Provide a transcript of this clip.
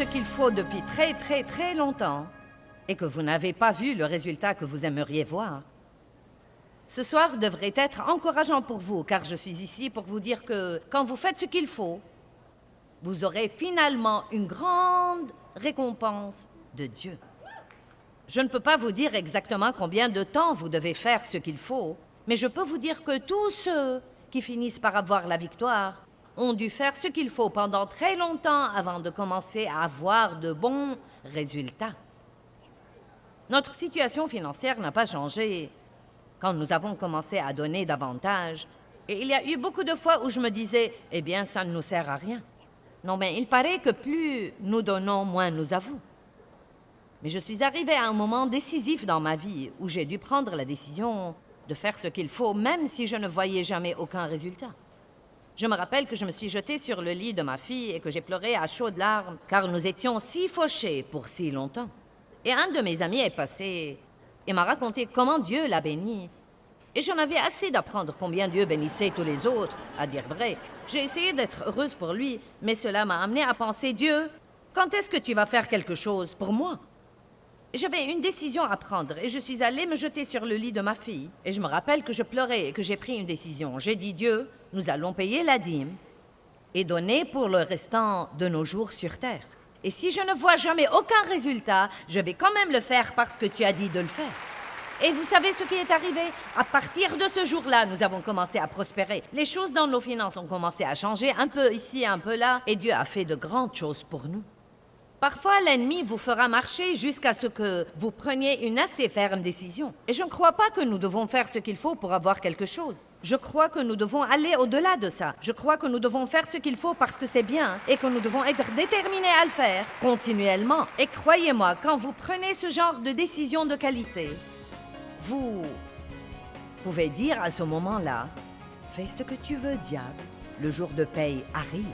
ce qu'il faut depuis très longtemps et que vous n'avez pas vu le résultat que vous aimeriez voir. Ce soir devrait être encourageant pour vous, car je suis ici pour vous dire que quand vous faites ce qu'il faut, vous aurez finalement une grande récompense de Dieu. Je ne peux pas vous dire exactement combien de temps vous devez faire ce qu'il faut, mais je peux vous dire que tous ceux qui finissent par avoir la victoire ont dû faire ce qu'il faut pendant très longtemps avant de commencer à avoir de bons résultats. Notre situation financière n'a pas changé quand nous avons commencé à donner davantage. Et il y a eu beaucoup de fois où je me disais, « Eh bien, ça ne nous sert à rien. » Non, mais il paraît que plus nous donnons, moins nous avons. Mais je suis arrivée à un moment décisif dans ma vie où j'ai dû prendre la décision de faire ce qu'il faut, même si je ne voyais jamais aucun résultat. Je me rappelle que je me suis jetée sur le lit de ma fille et que j'ai pleuré à chaudes larmes, car nous étions si fauchés pour si longtemps. Et un de mes amis est passé et m'a raconté comment Dieu l'a béni. Et j'en avais assez d'apprendre combien Dieu bénissait tous les autres, à dire vrai. J'ai essayé d'être heureuse pour lui, mais cela m'a amenée à penser, Dieu, quand est-ce que tu vas faire quelque chose pour moi? J'avais une décision à prendre et je suis allée me jeter sur le lit de ma fille. Et je me rappelle que je pleurais et que j'ai pris une décision. J'ai dit, Dieu, nous allons payer la dîme et donner pour le restant de nos jours sur terre. Et si je ne vois jamais aucun résultat, je vais quand même le faire parce que tu as dit de le faire. Et vous savez ce qui est arrivé? À partir de ce jour-là, nous avons commencé à prospérer. Les choses dans nos finances ont commencé à changer, un peu ici, un peu là, et Dieu a fait de grandes choses pour nous. Parfois, l'ennemi vous fera marcher jusqu'à ce que vous preniez une assez ferme décision. Et je ne crois pas que nous devons faire ce qu'il faut pour avoir quelque chose. Je crois que nous devons aller au-delà de ça. Je crois que nous devons faire ce qu'il faut parce que c'est bien et que nous devons être déterminés à le faire continuellement. Et croyez-moi, quand vous prenez ce genre de décision de qualité, vous pouvez dire à ce moment-là, « Fais ce que tu veux, diable, le jour de paye arrive. »